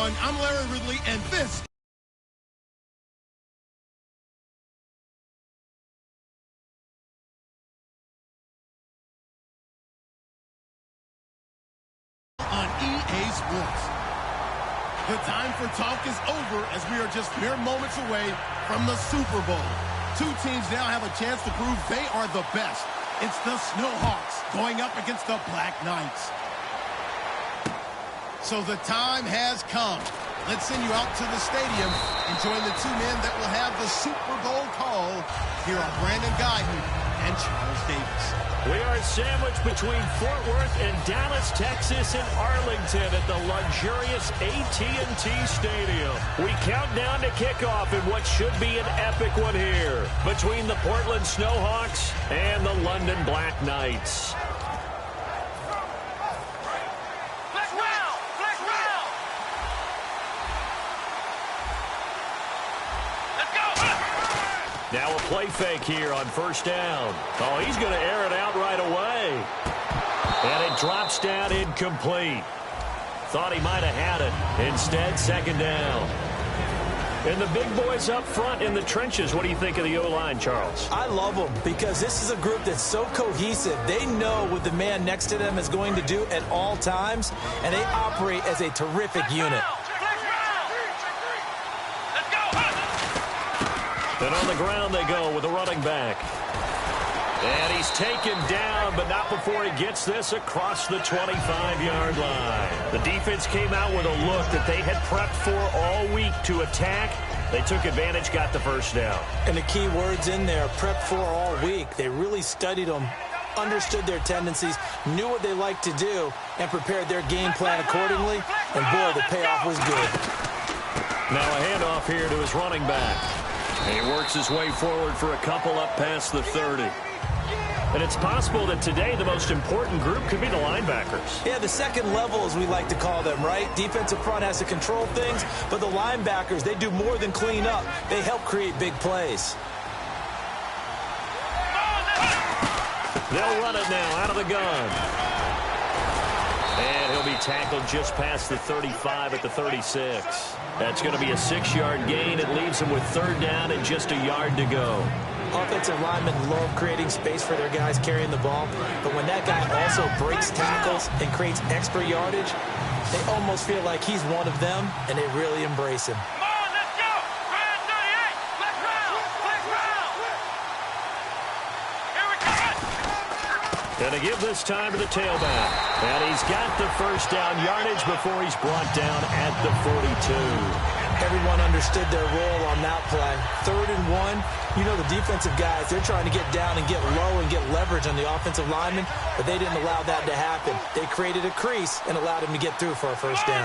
everyone. I'm Larry Ridley, and this on EA Sports. The time for talk is over as we are just mere moments away from the Super Bowl. Two teams now have a chance to prove they are the best. It's the Snowhawks going up against the Black Knights. So the time has come. Let's send you out to the stadium and join the two men that will have the Super Bowl call. Here are Brandon Guyton and Charles Davis. We are sandwiched between Fort Worth and Dallas, Texas, and Arlington at the luxurious AT&T Stadium. We count down to kickoff in what should be an epic one here between the Portland Snowhawks and the London Black Knights. Now a play fake here on first down. Oh, he's going to air it out right away. And it drops down incomplete. Thought he might have had it. Instead, second down. And the big boys up front in the trenches. What do you think of the O-line, Charles? I love them because this is a group that's so cohesive. They know what the man next to them is going to do at all times, and they operate as a terrific unit. And on the ground they go with the running back. And he's taken down, but not before he gets this across the 25-yard line. The defense came out with a look that they had prepped for all week to attack. They took advantage, got the first down. And the key words in there, prepped for all week. They really studied them, understood their tendencies, knew what they liked to do, and prepared their game plan accordingly. And, boy, the payoff was good. Now a handoff here to his running back. And he works his way forward for a couple up past the 30. And it's possible that today the most important group could be the linebackers. Yeah, the second level, as we like to call them, right? Defensive front has to control things, but the linebackers, they do more than clean up. They help create big plays. They'll run it now out of the gun. And he'll be tackled just past the 35 at the 36. That's going to be a 6-yard gain. It leaves him with third down and just a yard to go. Offensive linemen love creating space for their guys carrying the ball, but when that guy also breaks tackles and creates extra yardage, they almost feel like he's one of them, and they really embrace him. Going to give this time to the tailback. And he's got the first down yardage before he's brought down at the 42. Everyone understood their role on that play. 3rd and 1. You know the defensive guys, they're trying to get down and get low and get leverage on the offensive lineman, but they didn't allow that to happen. They created a crease and allowed him to get through for a first down.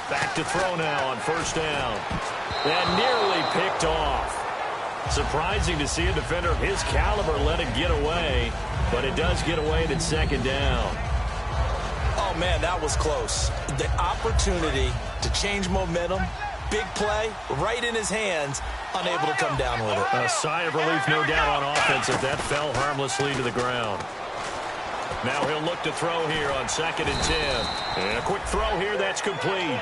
Back to throw now on first down. And nearly picked off. Surprising to see a defender of his caliber let it get away, but it does get away at second down. Oh, man, that was close. The opportunity to change momentum, big play, right in his hands, unable to come down with it. A sigh of relief, no doubt, on offense if that fell harmlessly to the ground. Now he'll look to throw here on 2nd and 10. And a quick throw here, that's complete.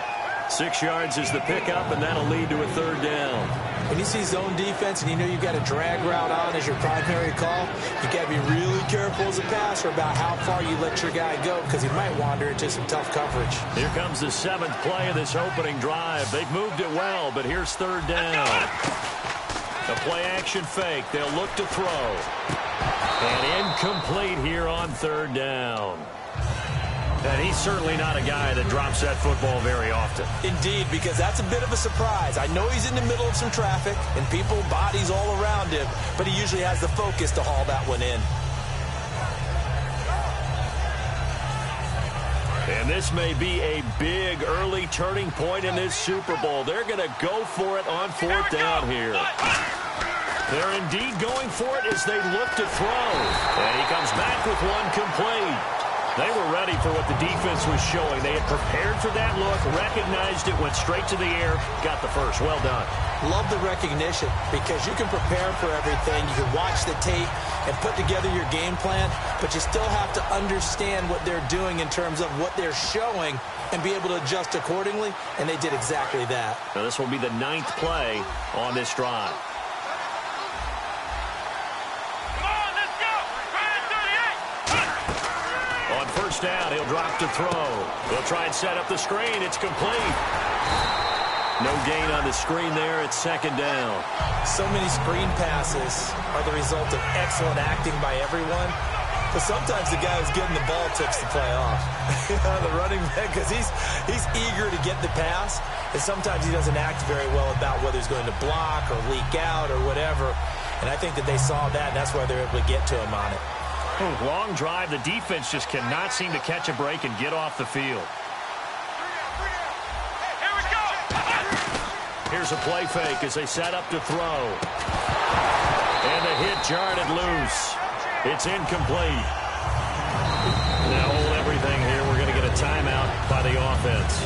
6 yards is the pickup, and that'll lead to a third down. When you see zone defense and you know you've got a drag route on as your primary call, you got to be really careful as a passer about how far you let your guy go because he might wander into some tough coverage. Here comes the 7th play of this opening drive. They've moved it well, but here's third down. A play-action fake. They'll look to throw. And incomplete here on third down. And he's certainly not a guy that drops that football very often. Indeed, because that's a bit of a surprise. I know he's in the middle of some traffic and people, bodies all around him, but he usually has the focus to haul that one in. And this may be a big early turning point in this Super Bowl. They're going to go for it on 4th down here. They're indeed going for it as they look to throw. And he comes back with one complete. They were ready for what the defense was showing. They had prepared for that look, recognized it, went straight to the air, got the first. Well done. Love the recognition because you can prepare for everything. You can watch the tape and put together your game plan, but you still have to understand what they're doing in terms of what they're showing and be able to adjust accordingly, and they did exactly that. Now this will be the 9th play on this drive. On first down, he'll drop to throw. He'll try and set up the screen. It's complete. No gain on the screen there. It's second down. So many screen passes are the result of excellent acting by everyone. But sometimes the guy who's getting the ball tips the play off. The running back, because he's eager to get the pass, and sometimes he doesn't act very well about whether he's going to block or leak out or whatever. And I think that they saw that, and that's why they're able to get to him on it. Long drive. The defense just cannot seem to catch a break and get off the field. Here's a play fake as they set up to throw. And the hit jarred it loose. It's incomplete. Now hold everything here. We're going to get a timeout by the offense.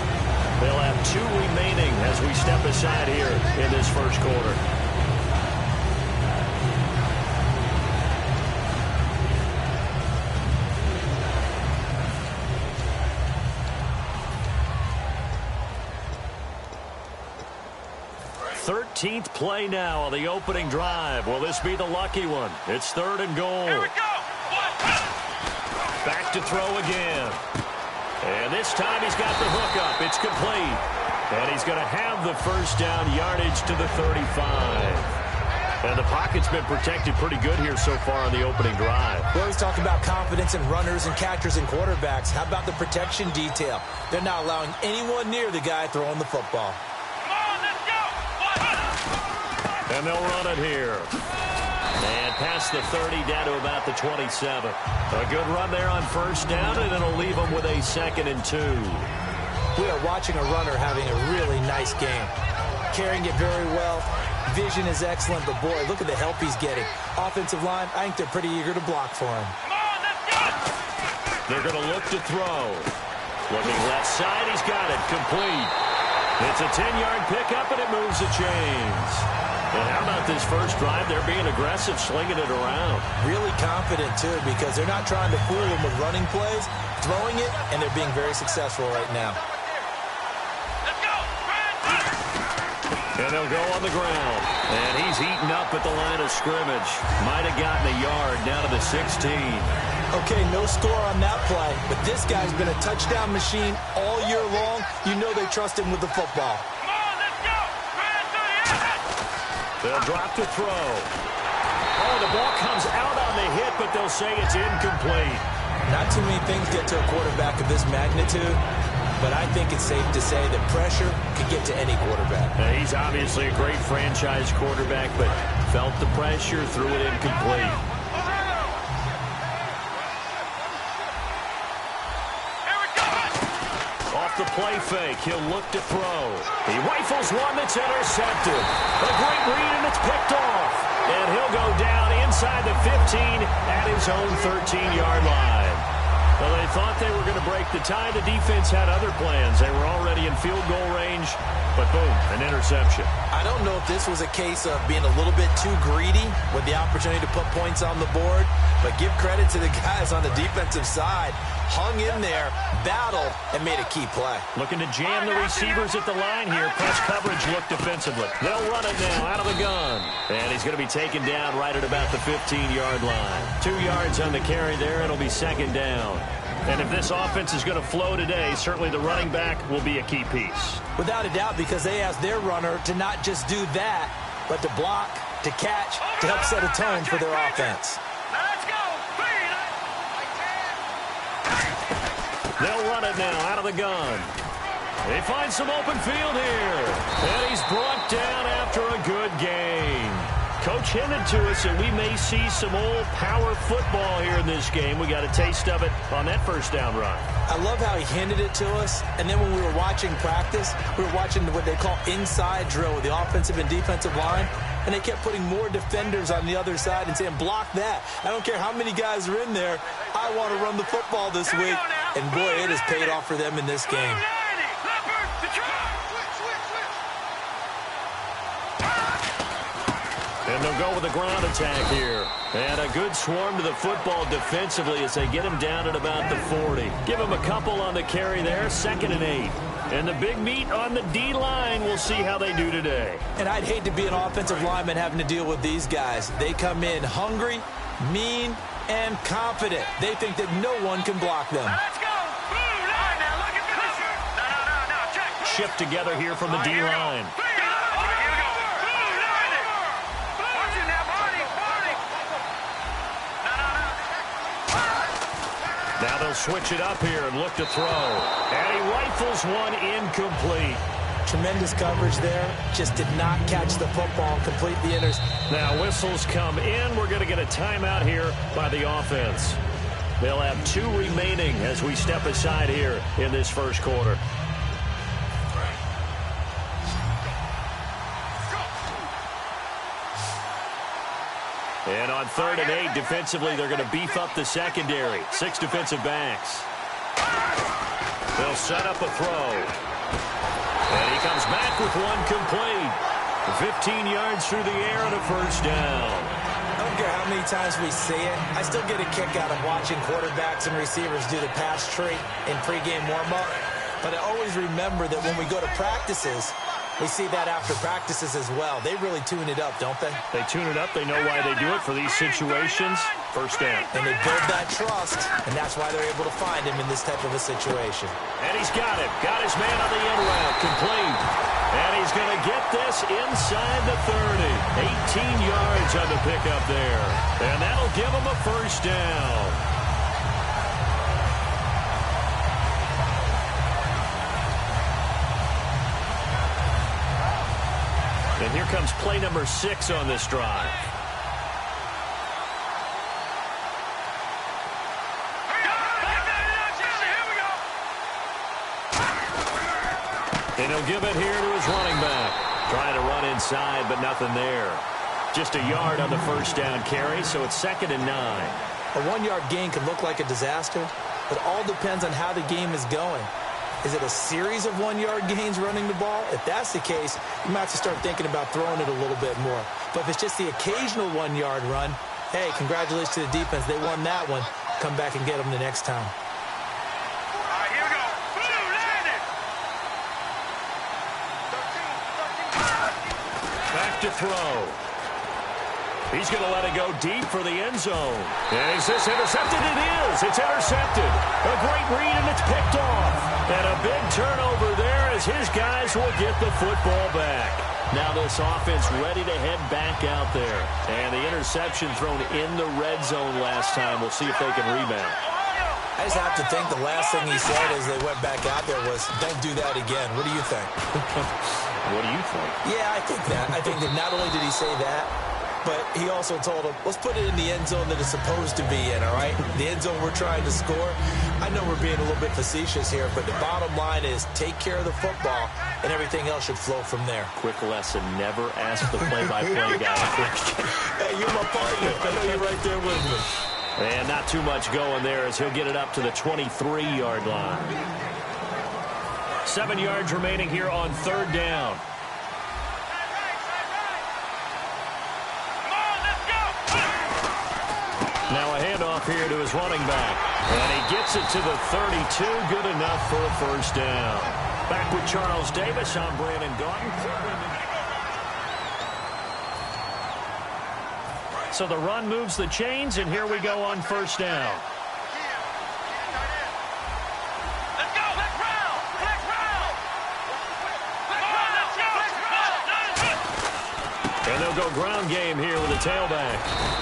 They'll have 2 remaining as we step aside here in this first quarter. Thirteenth play now on the opening drive. Will this be the lucky one? It's 3rd and goal. Here we go. Back to throw again. And this time he's got the hook up. It's complete. And he's going to have the first down yardage to the 35. And the pocket's been protected pretty good here so far on the opening drive. We always talk about confidence in runners and catchers and quarterbacks. How about the protection detail? They're not allowing anyone near the guy throwing the football. And they'll run it here. And past the 30 down to about the 27. A good run there on first down, and it'll leave them with a 2nd and 2. We are watching a runner having a really nice game. Carrying it very well. Vision is excellent, but boy, look at the help he's getting. Offensive line, I think they're pretty eager to block for him. They're going to look to throw. Looking left side, he's got it. Complete. It's a 10-yard pickup, and it moves the chains. And how about this first drive? They're being aggressive, slinging it around. Really confident, too, because they're not trying to fool them with running plays, throwing it, and they're being very successful right now. And they'll go on the ground. And he's eaten up at the line of scrimmage. Might have gotten a yard down to the 16. Okay, no score on that play, but this guy's been a touchdown machine all year long. You know they trust him with the football. They'll drop to throw. Oh, the ball comes out on the hit, but they'll say it's incomplete. Not too many things get to a quarterback of this magnitude, but I think it's safe to say that pressure could get to any quarterback. Now, he's obviously a great franchise quarterback, but felt the pressure, threw it incomplete. The play fake. He'll look to throw. He rifles one that's intercepted. A great read, and it's picked off. And he'll go down inside the 15 at his own 13-yard line. Well, they thought they were going to break the tie. The defense had other plans. They were already in field goal range, but boom, an interception. I don't know if this was a case of being a little bit too greedy with the opportunity to put points on the board, but give credit to the guys on the defensive side. Hung in there, battled, and made a key play. Looking to jam the receivers at the line here. Press coverage look defensively. They'll run it now out of the gun. And he's going to be taken down right at about the 15-yard line. 2 yards on the carry there. It'll be second down. And if this offense is going to flow today, certainly the running back will be a key piece. Without a doubt, because they asked their runner to not just do that, but to block, to catch, to help set a tone for their offense. They'll run it now out of the gun. They find some open field here. And he's brought down after a good game. Coach hinted to us that we may see some old power football here in this game. We got a taste of it on that first down run. I love how he hinted it to us. And then when we were watching practice, we were watching what they call inside drill with the offensive and defensive line. And they kept putting more defenders on the other side and saying, block that. I don't care how many guys are in there. I want to run the football this week. And, boy, it has paid off for them in this game. And they'll go with a ground attack here. And a good swarm to the football defensively as they get him down at about the 40. Give him a couple on the carry there, 2nd and 8. And the big meat on the D-line, we'll see how they do today. And I'd hate to be an offensive lineman having to deal with these guys. They come in hungry, mean, and confident. They think that no one can block them. Let's go. Move, line now. Look at this. No, check. Shift together here from the D-line. Now they'll switch it up here and look to throw. And he rifles one incomplete. Tremendous coverage there. Just did not catch the football and complete the interception. Now whistles come in. We're going to get a timeout here by the offense. They'll have 2 remaining as we step aside here in this first quarter. And on 3rd and 8, defensively, they're going to beef up the secondary. 6 defensive backs. They'll set up a throw. And he comes back with one complete. 15 yards through the air and a first down. I don't care how many times we see it. I still get a kick out of watching quarterbacks and receivers do the pass tree in pregame warm-up. But I always remember that when we go to practices, we see that after practices as well. They really tune it up, don't they? They tune it up. They know why they do it for these situations. First down. And they build that trust, and that's why they're able to find him in this type of a situation. And he's got it. Got his man on the end route. Complete. And he's going to get this inside the 30. 18 yards on the pickup there. And that'll give him a first down. And here comes play number 6 on this drive. And he'll give it here to his running back. Trying to run inside, but nothing there. Just a yard on the first down carry, so it's 2nd and 9. A 1-yard gain can look like a disaster, but all depends on how the game is going. Is it a series of 1-yard gains running the ball? If that's the case, you might have to start thinking about throwing it a little bit more. But if it's just the occasional 1-yard run, hey, congratulations to the defense. They won that one. Come back and get them the next time. All right, here we go. Boom, landed. Back to throw. He's going to let it go deep for the end zone. And is this intercepted? It is. It's intercepted. A great read, and it's picked off. And a big turnover there as his guys will get the football back. Now this offense ready to head back out there. And the interception thrown in the red zone last time. We'll see if they can rebound. I just have to think the last thing he said as they went back out there was, don't do that again. What do you think? What do you think? Yeah, I think that. I think that not only did he say that, but he also told him, let's put it in the end zone that it's supposed to be in, all right? The end zone we're trying to score. I know we're being a little bit facetious here, but the bottom line is take care of the football, and everything else should flow from there. Quick lesson, never ask the play-by-play guy a question. Hey, you're my partner. I know you're right there with me. And not too much going there as he'll get it up to the 23-yard line. 7 yards remaining here on 3rd down. Now a handoff here to his running back. And he gets it to the 32. Good enough for a first down. Back with Charles Davis. I'm Brandon Gaudin. So the run moves the chains, and here we go on first down. Let's go. Let's roll. Let's roll. And they'll go ground game here with a tailback.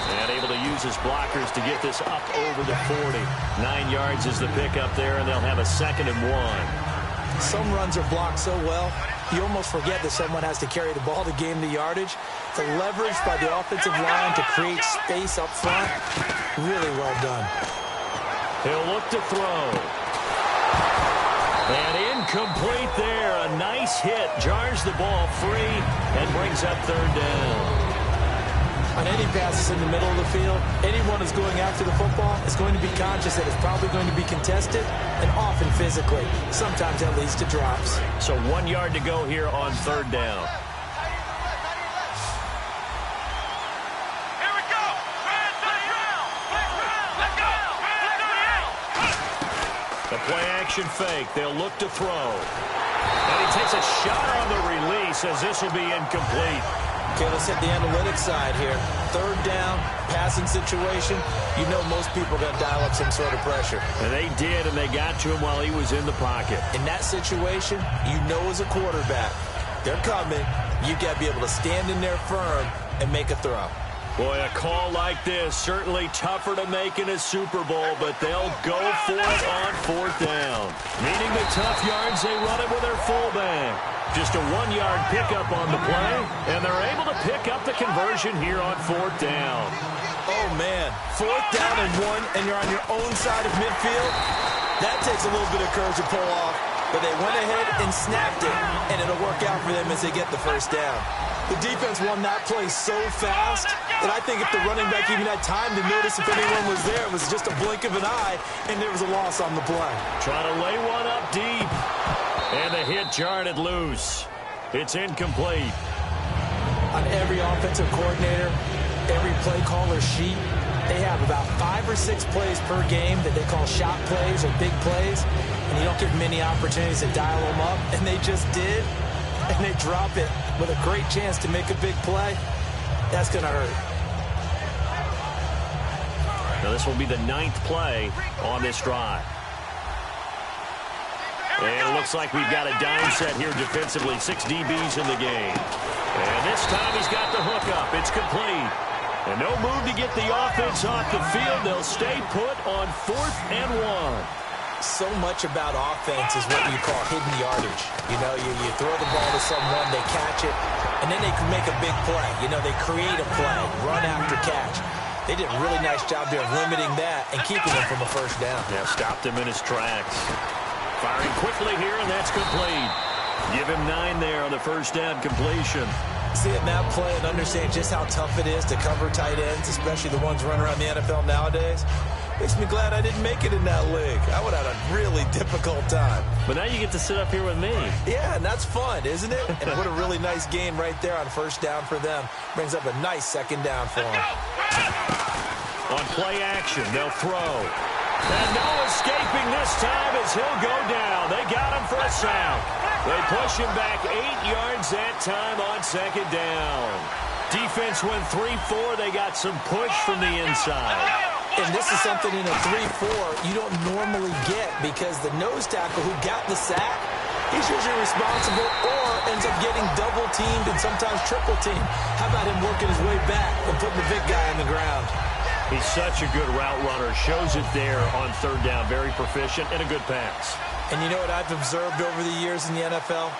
And able to use his blockers to get this up over the 40. 9 yards is the pickup there, and they'll have a 2nd and 1. Some runs are blocked so well, you almost forget that someone has to carry the ball to gain the yardage. The leverage by the offensive line to create space up front, really well done. He'll look to throw. And incomplete there. A nice hit. Jars the ball free and brings up 3rd down. On any passes in the middle of the field, anyone who's going after the football is going to be conscious that it's probably going to be contested and often physically. Sometimes that leads to drops. So 1 yard to go here on third down. The play-action fake. They'll look to throw. And he takes a shot on the release as this will be incomplete. Okay, let's hit the analytics side here. Third down, passing situation. You know most people are going to dial up some sort of pressure. And they did, and they got to him while he was in the pocket. In that situation, you know as a quarterback, they're coming. You've got to be able to stand in there firm and make a throw. Boy, a call like this, certainly tougher to make in a Super Bowl, but they'll go for it on fourth down. Meaning the tough yards, they run it with their fullback. Just a 1 yard pickup on the play, and they're able to pick up the conversion here on fourth down. Oh, man. Fourth down and 1, and you're on your own side of midfield. That takes a little bit of courage to pull off, but they went ahead and snapped it, and it'll work out for them as they get the first down. The defense won that play so fast that I think if the running back even had time to notice if anyone was there, it was just a blink of an eye, and there was a loss on the play. Trying to lay one up deep. And the hit jarred it loose. It's incomplete. On every offensive coordinator, every play caller sheet, they have about 5 or 6 plays per game that they call shot plays or big plays, and you don't get many opportunities to dial them up, and they just did, and they drop it with a great chance to make a big play. That's going to hurt. Now this will be the 9th play on this drive. And it looks like we've got a dime set here defensively. 6 DBs in the game. And this time he's got the hook up. It's complete. And no move to get the offense off the field. They'll stay put on 4th and 1. So much about offense is what you call hidden yardage. You know, you throw the ball to someone, they catch it, and then they can make a big play. You know, they create a play, run after catch. They did a really nice job there of limiting that and keeping him from a first down. Yeah, stopped him in his tracks. Firing quickly here, and that's complete. Give him 9 there on the first down completion. Seeing that play and understand just how tough it is to cover tight ends, especially the ones running around the NFL nowadays, makes me glad I didn't make it in that league. I would have had a really difficult time. But now you get to sit up here with me. Yeah, and that's fun, isn't it? And what a really nice game right there on first down for them. Brings up a nice second down for them. On play action, they'll throw. And no escaping this time as he'll go down. They got him for a sack. They push him back 8 yards that time on second down. Defense went 3-4. They got some push from the inside. And this is something in a 3-4 you don't normally get because the nose tackle who got the sack, he's usually responsible or ends up getting double-teamed and sometimes triple-teamed. How about him working his way back and putting the big guy on the ground? He's such a good route runner. Shows it there on third down. Very proficient and a good pass. And you know what I've observed over the years in the NFL?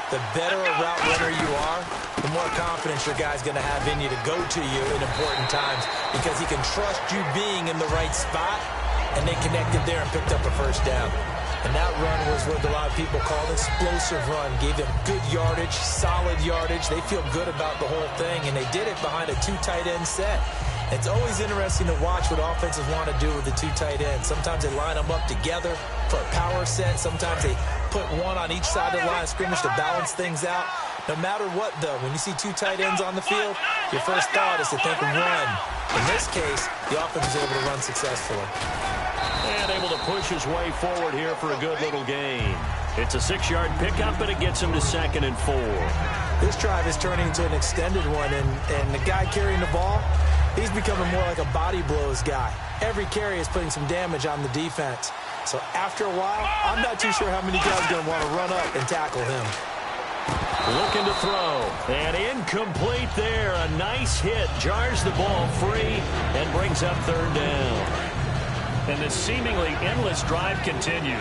The better a route runner you are, the more confidence your guy's going to have in you to go to you in important times because he can trust you being in the right spot, and they connected there and picked up a first down. And that run was what a lot of people call an explosive run. Gave them good yardage, solid yardage. They feel good about the whole thing, and they did it behind a 2 tight end set. It's always interesting to watch what offenses want to do with the 2 tight ends. Sometimes they line them up together for a power set. Sometimes they put one on each side of the line of scrimmage to balance things out. No matter what, though, when you see 2 tight ends on the field, your first thought is to think run. In this case, the offense was able to run successfully. And able to push his way forward here for a good little gain. It's a 6-yard pickup, and it gets him to 2nd and 4. This drive is turning into an extended one, and the guy carrying the ball, he's becoming more like a body blows guy. Every carry is putting some damage on the defense. So after a while, I'm not too sure how many guys are going to want to run up and tackle him. Looking to throw. And incomplete there. A nice hit. Jars the ball free and brings up third down. And the seemingly endless drive continues.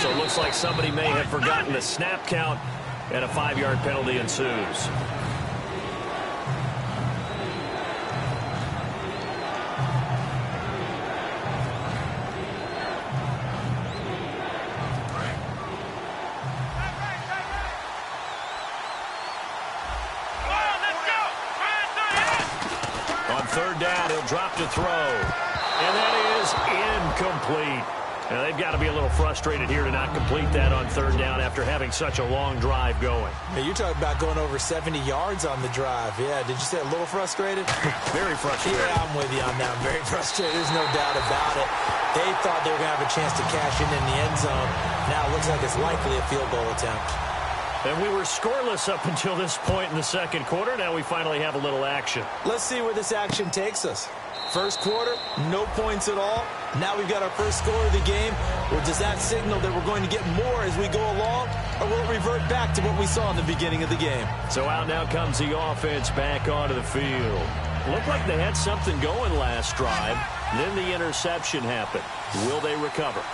So it looks like somebody may have forgotten the snap count, and a 5-yard penalty ensues. third down. He'll drop to throw. And that is incomplete. Now, they've got to be a little frustrated here to not complete that on third down after having such a long drive going. Hey, you're talking about going over 70 yards on the drive. Yeah, did you say a little frustrated? Very frustrated. Yeah, I'm with you on that. I'm very frustrated. There's no doubt about it. They thought they were going to have a chance to cash in the end zone. Now it looks like it's likely a field goal attempt. And we were scoreless up until this point in the second quarter. Now we finally have a little action. Let's see where this action takes us. First quarter, no points at all. Now we've got our first score of the game. Or does that signal that we're going to get more as we go along? Or will it revert back to what we saw in the beginning of the game? So out now comes the offense back onto the field. Looked like they had something going last drive. Then the interception happened. Will they recover?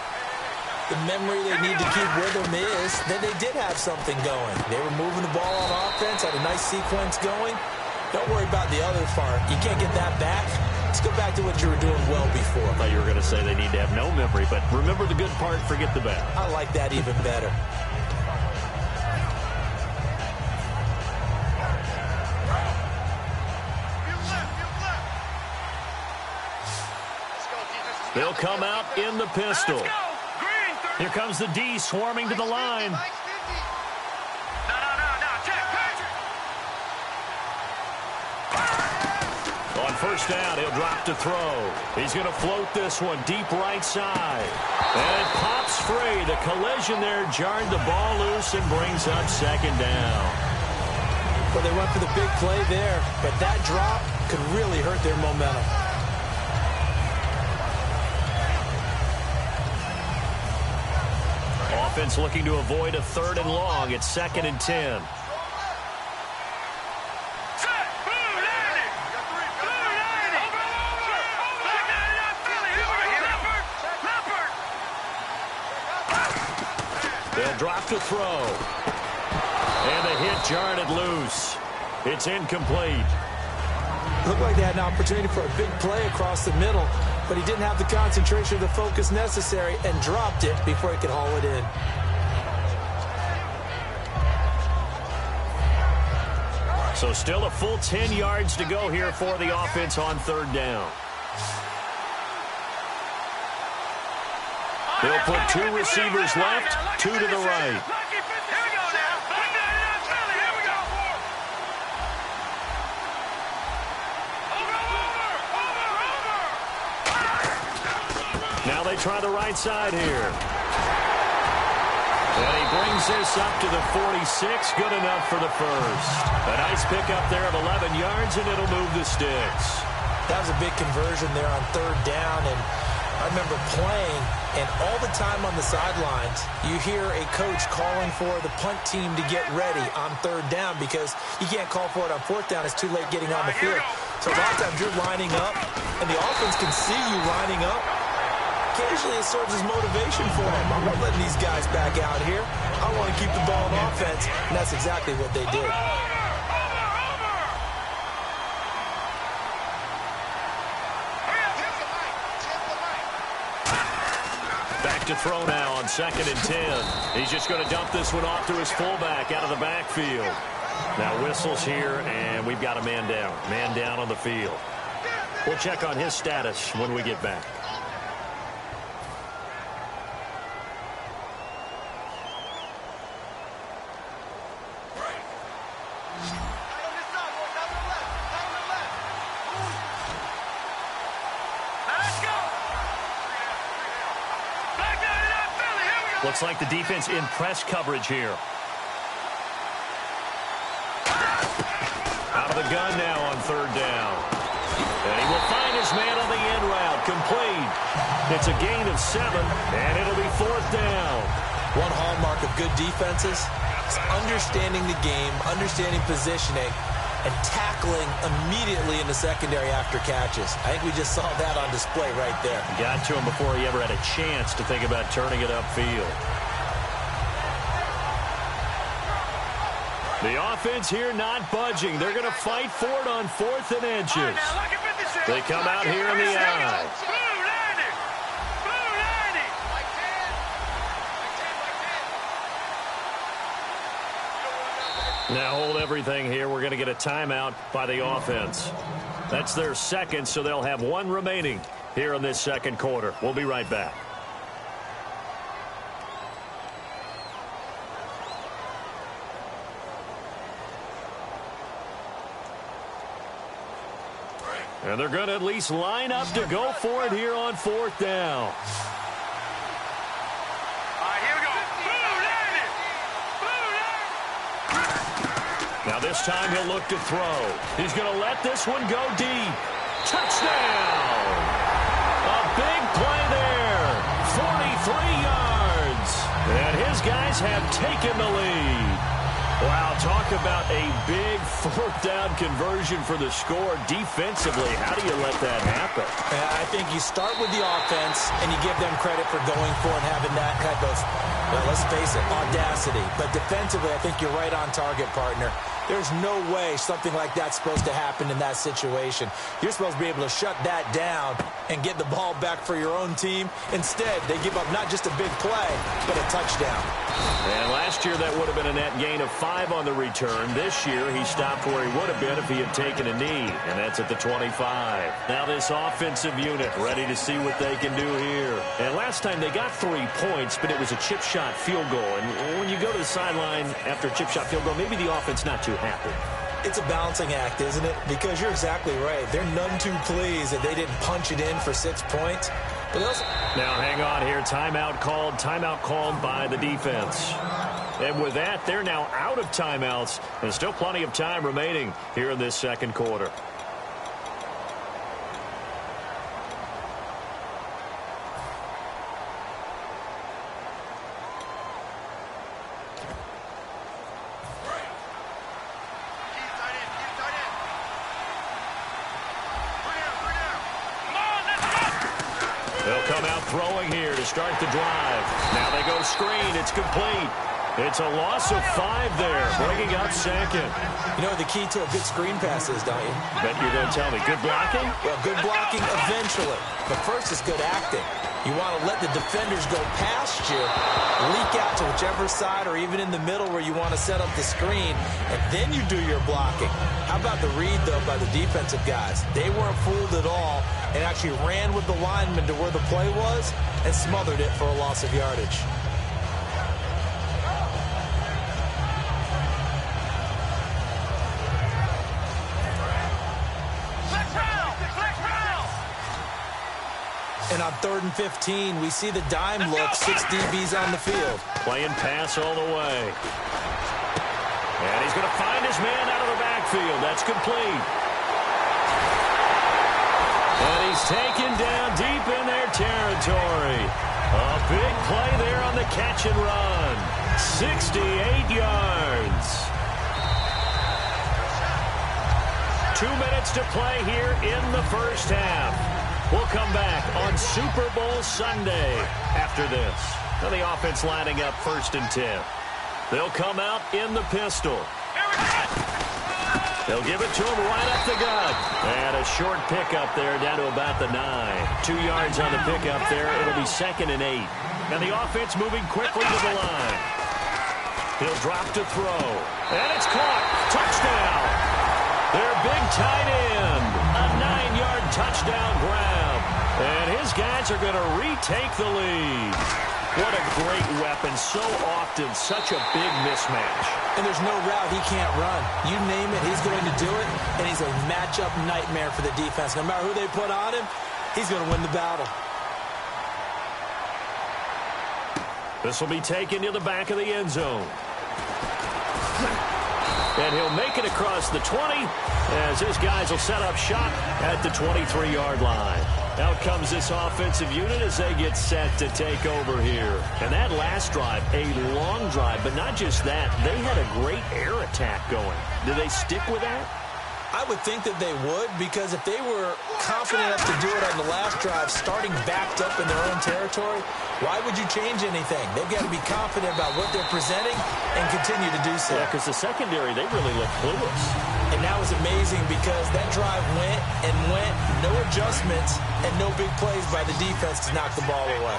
The memory they need to keep with them is that they did have something going. They were moving the ball on offense, had a nice sequence going. Don't worry about the other part. You can't get that back. Let's go back to what you were doing well before. I thought you were going to say they need to have no memory, but remember the good part, forget the bad. I like that even better. They'll come out in the pistol. Here comes the D swarming to the line. On first down, he'll drop to throw. He's going to float this one deep right side. And it pops free. The collision there jarred the ball loose and brings up second down. Well, they went for the big play there, but that drop could really hurt their momentum. Offense looking to avoid a third and long. It's 2nd and 10. They'll drop to throw. And the hit jarred it loose. It's incomplete. Looked like they had an opportunity for a big play across the middle, but he didn't have the concentration or the focus necessary and dropped it before he could haul it in. So still a full 10 yards to go here for the offense on third down. They'll put 2 receivers left, 2 to the right. Now they try the right side here. And he brings this up to the 46. Good enough for the first. A nice pickup there of 11 yards, and it'll move the sticks. That was a big conversion there on third down, and I remember playing, and all the time on the sidelines, you hear a coach calling for the punt team to get ready on third down because you can't call for it on fourth down. It's too late getting on the field. So a lot of times you're lining up, and the offense can see you lining up. Occasionally it serves as motivation for them. I'm not letting these guys back out here. I want to keep the ball on offense, and that's exactly what they did. Back to throw now on 2nd and 10. He's just going to dump this one off to his fullback out of the backfield. Now whistles here, and we've got a man down. Man down on the field. We'll check on his status when we get back. Looks like the defense in press coverage here. Out of the gun now on third down. And he will find his man on the end route. Complete. It's a gain of 7, and it'll be 4th down. One hallmark of good defenses is understanding the game, understanding positioning, and tackling immediately in the secondary after catches. I think we just saw that on display right there. Got to him before he ever had a chance to think about turning it upfield. The offense here not budging. They're going to fight for it on 4th and inches. They come out here in the eye. Now hold everything here. We're going to get a timeout by the offense. That's their second, so they'll have one remaining here in this second quarter. We'll be right back. And they're going to at least line up to go for it here on fourth down. All right, here we go. Now this time he'll look to throw. He's going to let this one go deep. Touchdown! A big play there. 43 yards. And his guys have taken the lead. Wow, talk about a big fourth down conversion for the score. Defensively, how do you let that happen? I think you start with the offense and you give them credit for going for it and having that type of, well, let's face it, audacity. But defensively, I think you're right on target, partner. There's no way something like that's supposed to happen in that situation. You're supposed to be able to shut that down and get the ball back for your own team. Instead, they give up not just a big play, but a touchdown. And last year, that would have been a net gain of 5 on the return. This year, he stopped where he would have been if he had taken a knee, and that's at the 25. Now this offensive unit ready to see what they can do here. And last time, they got 3 points, but it was a chip shot field goal. And when you go to the sideline after a chip shot field goal, maybe the offense not too happy. It's a balancing act, isn't it? Because you're exactly right. They're none too pleased that they didn't punch it in for 6 points. But now hang on here. Timeout called by the defense. And with that, they're now out of timeouts. There's still plenty of time remaining here in this second quarter. They'll come out throwing here to start the drive. Now they go screen. It's complete. It's a loss of 5 there, bringing up second. You know what the key to a good screen pass is, don't you? Bet you're going to tell me. Good blocking? Well, good blocking eventually. But first is good acting. You want to let the defenders go past you, leak out to whichever side or even in the middle where you want to set up the screen, and then you do your blocking. How about the read, though, by the defensive guys? They weren't fooled at all and actually ran with the lineman to where the play was and smothered it for a loss of yardage. And on 3rd and 15, we see the dime look, 6 DBs on the field. Playing pass all the way. And he's going to find his man out of the backfield. That's complete. And he's taken down deep in their territory. A big play there on the catch and run. 68 yards. 2 minutes to play here in the first half. We'll come back on Super Bowl Sunday after this. Now the offense lining up 1st and 10. They'll come out in the pistol. They'll give it to him right up the gut. And a short pickup there down to about the 9. 2 yards on the pickup there. It'll be 2nd and 8. Now the offense moving quickly to the line. He'll drop to throw. And it's caught. Touchdown. Their big tight end. A 9-yard touchdown grab. And his guys are going to retake the lead. What a great weapon. So often, such a big mismatch. And there's no route he can't run. You name it, he's going to do it. And he's a matchup nightmare for the defense. No matter who they put on him, he's going to win the battle. This will be taken to the back of the end zone. And he'll make it across the 20 as his guys will set up shop at the 23-yard line. Out comes this offensive unit as they get set to take over here. And that last drive, a long drive, but not just that. They had a great air attack going. Did they stick with that? I would think that they would, because if they were confident enough to do it on the last drive, starting backed up in their own territory, why would you change anything? They've got to be confident about what they're presenting and continue to do so. Yeah, because the secondary, they really look clueless. And that was amazing because that drive went and went, no adjustments, and no big plays by the defense to knock the ball away.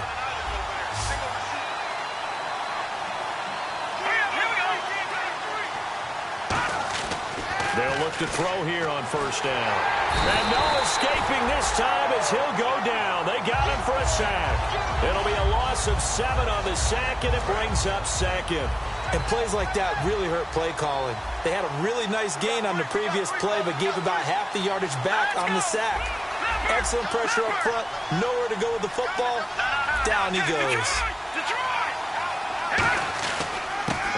They'll look to throw here on first down. And no escaping this time as he'll go down. They got him for a sack. It'll be a loss of 7 on the sack, and it brings up second. And plays like that really hurt play calling. They had a really nice gain on the previous play, but gave about half the yardage back on the sack. Excellent pressure up front. Nowhere to go with the football. Down he goes.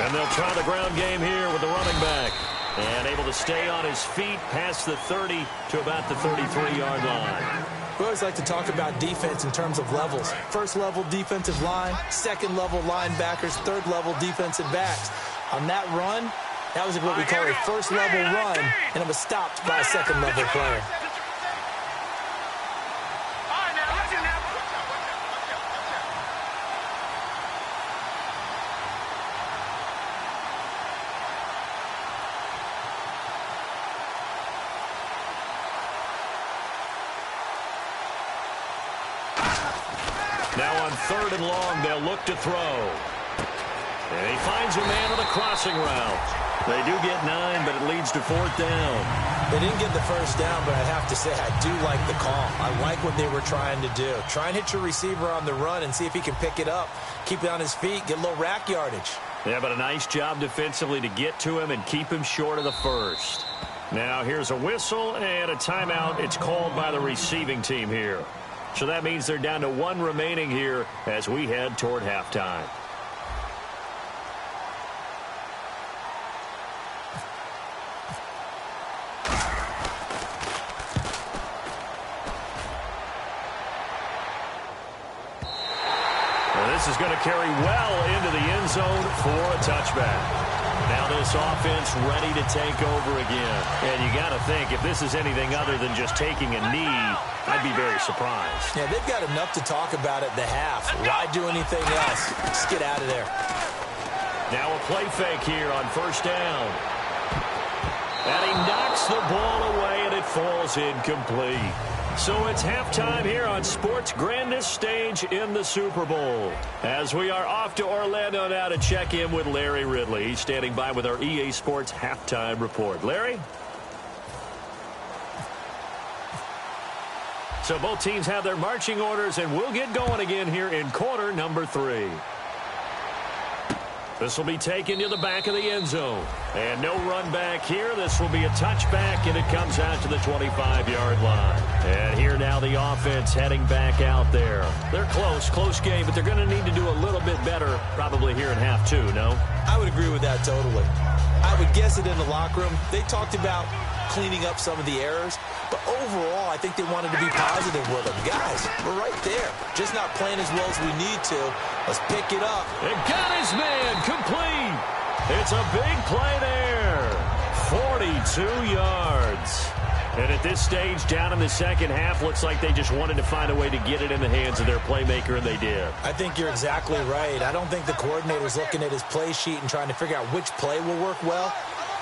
And they'll try the ground game here with the running back. And able to stay on his feet past the 30 to about the 33-yard line. We always like to talk about defense in terms of levels. First level defensive line, second level linebackers, third level defensive backs. On that run, that was what we call a first level run, and it was stopped by a second level player. Now on 3rd and long, they'll look to throw. And he finds a man on the crossing route. They do get 9, but it leads to 4th down. They didn't get the first down, but I have to say I do like the call. I like what they were trying to do. Try and hit your receiver on the run and see if he can pick it up. Keep it on his feet, get a little rack yardage. Yeah, but a nice job defensively to get to him and keep him short of the first. Now here's a whistle and a timeout. It's called by the receiving team here. So that means they're down to 1 remaining here as we head toward halftime. Well, this is going to carry well into the end zone for a touchback. Now this offense ready to take over again. And you got to think, if this is anything other than just taking a knee, I'd be very surprised. Yeah, they've got enough to talk about at the half. Why do anything else? Just get out of there. Now a play fake here on first down. And he knocks the ball away, and it falls incomplete. So it's halftime here on sports' grandest stage in the Super Bowl. As we are off to Orlando now to check in with Larry Ridley. He's standing by with our EA Sports halftime report. Larry? So both teams have their marching orders, and we'll get going again here in quarter number 3. This will be taken to the back of the end zone. And no run back here. This will be a touchback, and it comes out to the 25-yard line. And here now the offense heading back out there. They're close game, but they're going to need to do a little bit better probably here in half 2, no? I would agree with that totally. I would guess it in the locker room. They talked about cleaning up some of the errors, but overall, I think they wanted to be positive with them. Guys, we're right there. Just not playing as well as we need to. Let's pick it up. And got his man complete. It's a big play there. 42 yards. And at this stage, down in the second half, looks like they just wanted to find a way to get it in the hands of their playmaker, and they did. I think you're exactly right. I don't think the coordinator's looking at his play sheet and trying to figure out which play will work well.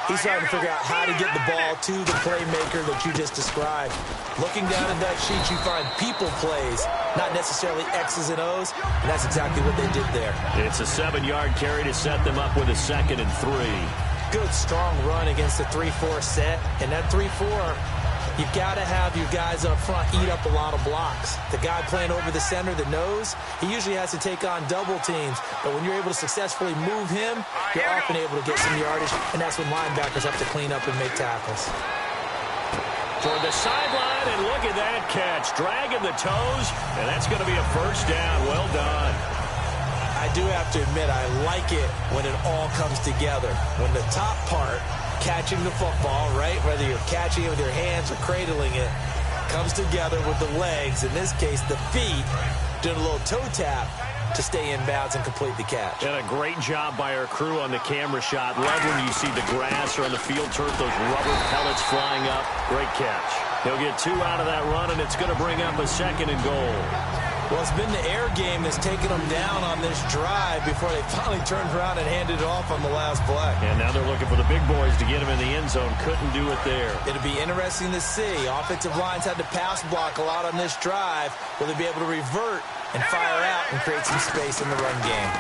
He's trying to figure out how to get the ball to the playmaker that you just described. Looking down at that sheet, you find people plays, not necessarily X's and O's, and that's exactly what they did there. It's a 7-yard carry to set them up with a 2nd and 3. Good, strong run against the 3-4 set, and that 3-4, you've got to have your guys up front eat up a lot of blocks. The guy playing over the center that knows, he usually has to take on double teams. But when you're able to successfully move him, you're often able to get some yardage, and that's when linebackers have to clean up and make tackles. Toward the sideline, and look at that catch. Dragging the toes, and that's going to be a first down. Well done. I do have to admit, I like it when it all comes together. When the top part, catching the football, right, whether you're catching it with your hands or cradling it, comes together with the legs, in this case the feet, doing a little toe tap to stay in bounds and complete the catch. And a great job by our crew on the camera shot. Love when you see the grass or on the field turf, those rubber pellets flying up. Great catch. He'll get 2 out of that run, and it's going to bring up a 2nd and goal. Well, it's been the air game that's taken them down on this drive before they finally turned around and handed it off on the last play. And now they're looking for the big boys to get them in the end zone. Couldn't do it there. It'll be interesting to see. Offensive lines had to pass block a lot on this drive. Will they be able to revert and fire out and create some space in the run game?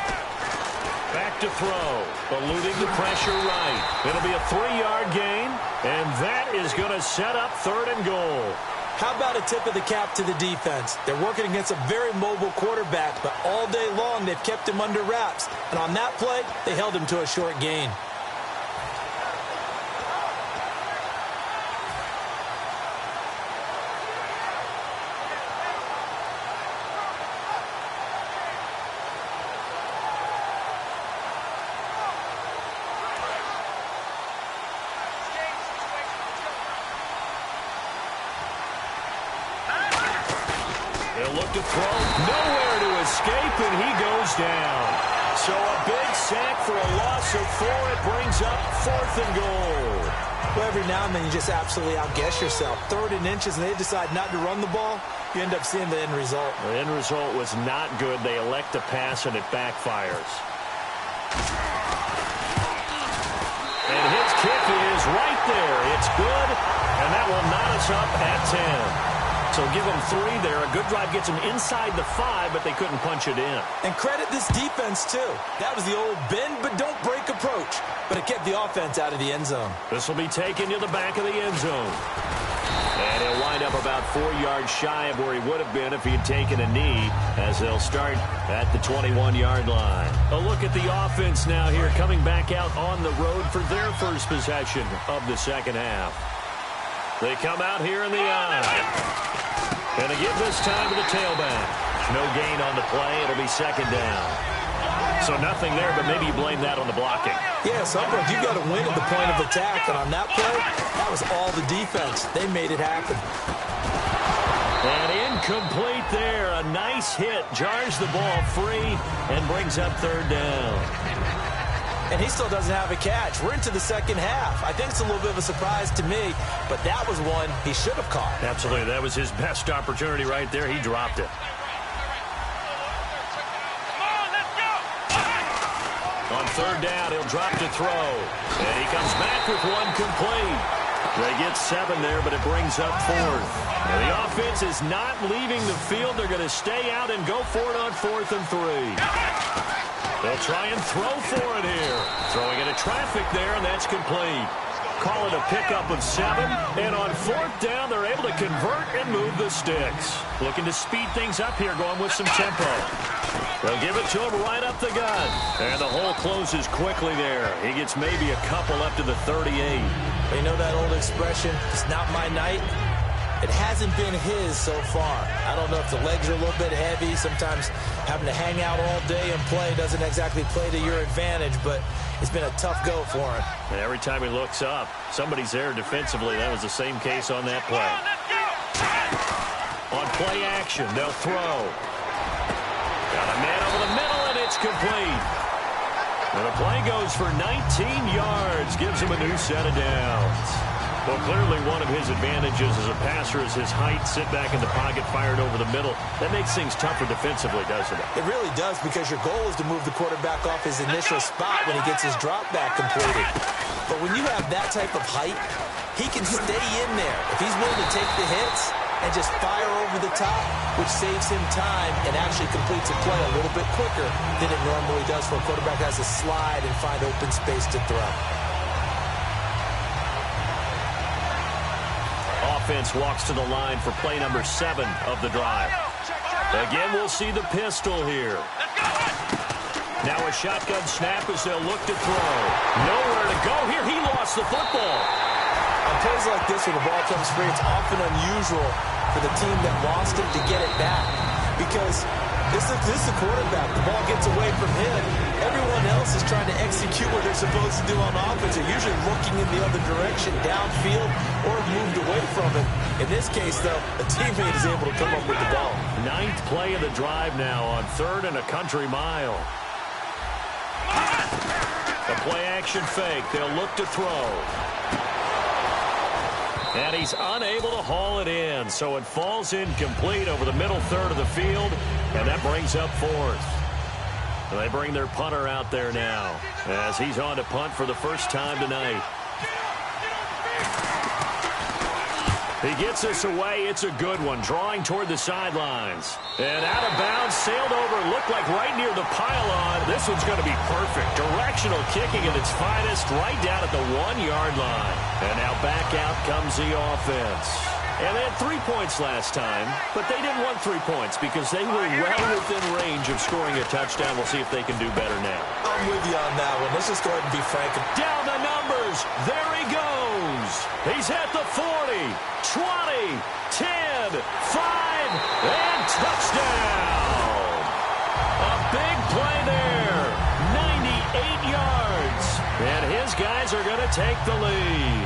Back to throw. Eluding the pressure right. It'll be a 3-yard gain, and that is going to set up 3rd and goal. How about a tip of the cap to the defense? They're working against a very mobile quarterback, but all day long they've kept him under wraps. And on that play, they held him to a short gain. They'll look to throw. Nowhere to escape, and he goes down. So a big sack for a loss of 4. It brings up 4th and goal. Well, every now and then you just absolutely outguess yourself. 3rd and inches, and they decide not to run the ball. You end up seeing the end result. The end result was not good. They elect to pass, and it backfires. And his kick is right there. It's good, and that will knot us up at 10. So give them 3 there. A good drive gets them inside the 5, but they couldn't punch it in. And credit this defense, too. That was the old bend but don't break approach. But it kept the offense out of the end zone. This will be taken to the back of the end zone. And he'll wind up about 4 yards shy of where he would have been if he had taken a knee, as they'll start at the 21-yard line. A look at the offense now here, coming back out on the road for their first possession of the second half. They come out here in the eye. And to give this time to the tailback. No gain on the play. It'll be 2nd down. So nothing there, but maybe you blame that on the blocking. Yeah, sometimes you've got to win at the point of attack. And on that play, that was all the defense. They made it happen. And incomplete there. A nice hit. Jars the ball free and brings up 3rd down. And he still doesn't have a catch. We're into the second half. I think it's a little bit of a surprise to me, but that was one he should have caught. Absolutely. That was his best opportunity right there. He dropped it. On 3rd down, he'll drop to throw. And he comes back with 1 complete. They get 7 there, but it brings up 4th. And the offense is not leaving the field. They're going to stay out and go for it on 4th and 3. They'll try and throw for it here. Throwing into traffic there, and that's complete. Call it a pickup of 7. And on 4th down, they're able to convert and move the sticks. Looking to speed things up here, going with some tempo. They'll give it to him right up the gut. And the hole closes quickly there. He gets maybe a couple up to the 38. You know that old expression, it's not my night? It hasn't been his so far. I don't know if the legs are a little bit heavy. Sometimes having to hang out all day and play doesn't exactly play to your advantage, but it's been a tough go for him. And every time he looks up, somebody's there defensively. That was the same case on that play. On play action, they'll throw. Got a man over the middle, and it's complete. And the play goes for 19 yards, gives him a new set of downs. Well, clearly one of his advantages as a passer is his height, sit back in the pocket, fired over the middle. That makes things tougher defensively, doesn't it? It really does, because your goal is to move the quarterback off his initial spot when he gets his drop back completed. But when you have that type of height, he can stay in there. If he's willing to take the hits and just fire over the top, which saves him time and actually completes a play a little bit quicker than it normally does for a quarterback who has to slide and find open space to throw. Offense walks to the line for play number 7 of the drive. Again, we'll see the pistol here. Now a shotgun snap as they'll look to throw. Nowhere to go here. He lost the football. On plays like this, when the ball comes free, it's often unusual for the team that lost it to get it back. Because this is the quarterback. The ball gets away from him. Everyone else is trying to execute what they're supposed to do on offense. They're usually looking in the other direction, downfield, or moved away from it. In this case, though, a teammate is able to come up with the ball. 9th play of the drive now on 3rd and a country mile. The play action fake. They'll look to throw. And he's unable to haul it in, so it falls incomplete over the middle third of the field, and that brings up 4th. They bring their punter out there now as he's on to punt for the first time tonight. He gets us away. It's a good one, drawing toward the sidelines. And out of bounds, sailed over, looked like right near the pylon. This one's going to be perfect. Directional kicking at its finest, right down at the 1-yard line. And now back out comes the offense. And they had 3 points last time, but they didn't want 3 points because they were well within range of scoring a touchdown. We'll see if they can do better now. I'm with you on that one. Let's just go ahead and be frank. Down the numbers. There he goes. He's at the 40, 20, 10, 5, and touchdown. A big play there. 98 yards. And his guys are going to take the lead.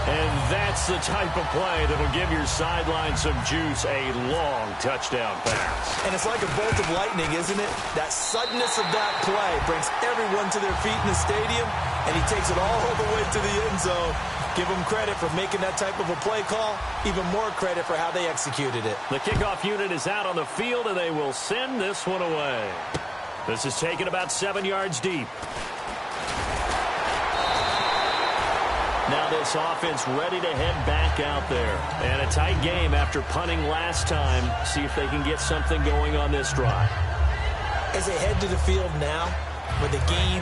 And that's the type of play that will give your sideline some juice, a long touchdown pass. And it's like a bolt of lightning, isn't it? That suddenness of that play brings everyone to their feet in the stadium, and he takes it all the way to the end zone. Give him credit for making that type of a play call, even more credit for how they executed it. The kickoff unit is out on the field, and they will send this one away. This is taken about 7 yards deep. Now this offense ready to head back out there. And a tight game after punting last time. See if they can get something going on this drive. As they head to the field now, with the game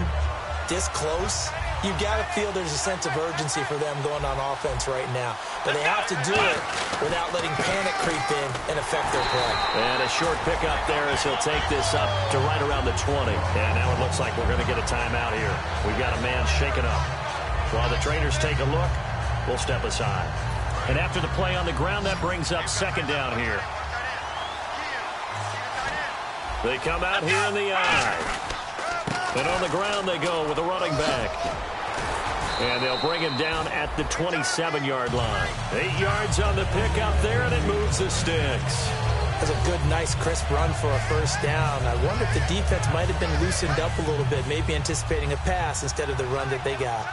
this close, you've got to feel there's a sense of urgency for them going on offense right now. But they have to do it without letting panic creep in and affect their play. And a short pickup there as he'll take this up to right around the 20. And now it looks like we're going to get a timeout here. We've got a man shaken up. While the trainers take a look, we'll step aside. And after the play on the ground, that brings up second down here. They come out here in the eye. And on the ground they go with the running back. And they'll bring him down at the 27-yard line. 8 yards on the pickup there, and it moves the sticks. That's a good, nice, crisp run for a first down. I wonder if the defense might have been loosened up a little bit, maybe anticipating a pass instead of the run that they got.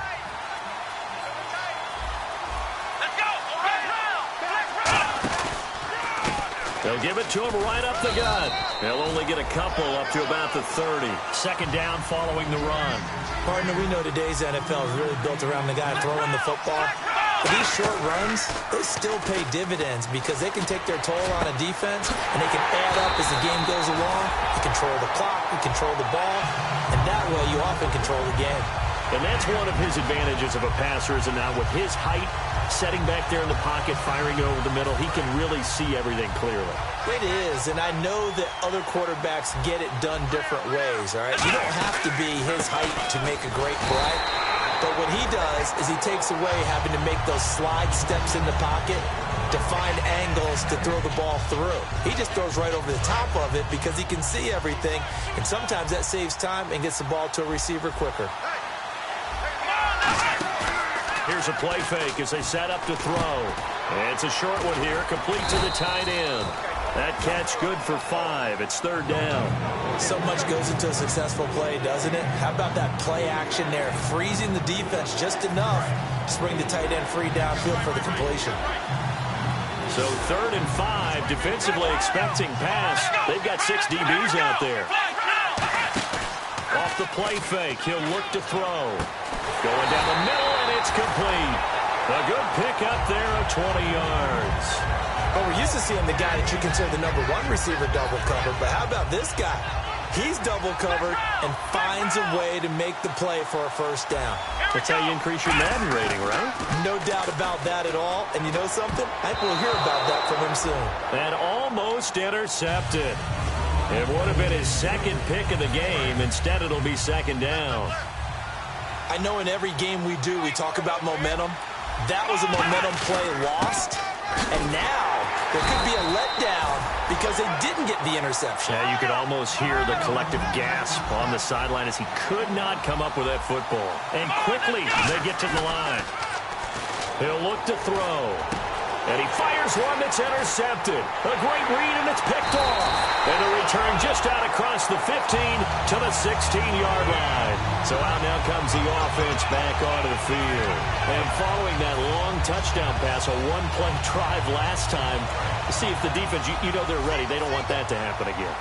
They'll give it to him right up the gut. They'll only get a couple up to about the 30. Second down following the run. Partner, we know today's NFL is really built around the guy throwing the football. But these short runs, they still pay dividends because they can take their toll on a defense and they can add up as the game goes along. You control the clock, you control the ball, and that way you often control the game. And that's one of his advantages of a passer, is now with his height, setting back there in the pocket, firing over the middle, he can really see everything clearly. It is, and I know that other quarterbacks get it done different ways, all right? You don't have to be his height to make a great play, but what he does is he takes away having to make those slide steps in the pocket to find angles to throw the ball through. He just throws right over the top of it because he can see everything, and sometimes that saves time and gets the ball to a receiver quicker. Here's a play fake as they set up to throw. It's a short one here, complete to the tight end. That catch good for 5. It's third down. So much goes into a successful play, doesn't it? How about that play action there, freezing the defense just enough to bring the tight end free downfield for the completion. So third and 5, defensively expecting pass. They've got 6 DBs out there. Off the play fake, he'll look to throw. Going down the middle, and it's complete. A good pickup there of 20 yards. Well, we're used to seeing the guy that you consider the #1 receiver double covered, but how about this guy? He's double covered and finds a way to make the play for a first down. That's how you increase your Madden rating, right? No doubt about that at all. And you know something? I think we'll hear about that from him soon. And almost intercepted. It would have been his second pick of the game. Instead, it'll be second down. I know in every game we do, we talk about momentum. That was a momentum play lost. And now there could be a letdown because they didn't get the interception. Yeah, you could almost hear the collective gasp on the sideline as he could not come up with that football. And quickly, they get to the line. He'll look to throw. And he fires one that's intercepted. A great read, and it's picked off. And a return just out across the 15 to the 16-yard line. So out now comes the offense back onto the field. And following that long touchdown pass, a one-play drive last time, to see if the defense, you know they're ready. They don't want that to happen again.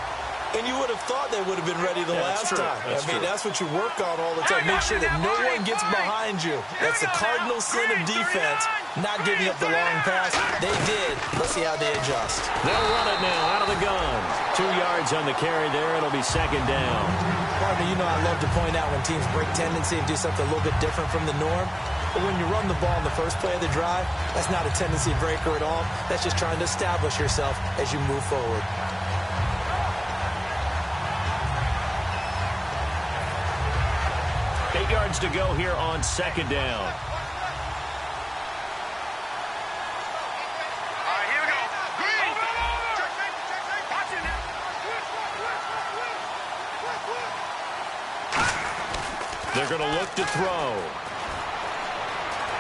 And you would have thought they would have been ready the last time. That's what you work on all the time. Make sure that no one gets behind you. That's the cardinal sin of defense, not giving up the long pass. They did. Let's see how they adjust. They'll run it now out of the gun. 2 yards on the carry there. It'll be second down. Partner, you know I love to point out when teams break tendency and do something a little bit different from the norm. But when you run the ball in the first play of the drive, that's not a tendency breaker at all. That's just trying to establish yourself as you move forward. Yards to go here on second down. All right, here we go. Green. Watch it now. They're going to look to throw.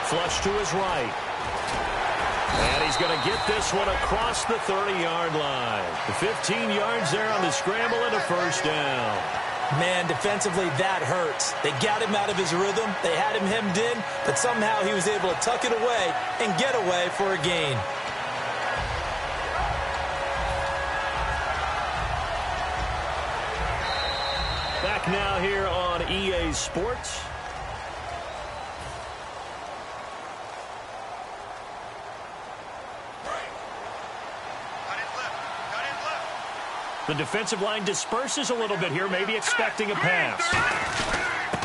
Flush to his right. And he's going to get this one across the 30-yard line. The 15 yards there on the scramble and a first down. Man, defensively, that hurts. They got him out of his rhythm. They had him hemmed in, but somehow he was able to tuck it away and get away for a gain. Back now here on EA Sports. The defensive line disperses a little bit here, maybe expecting a pass.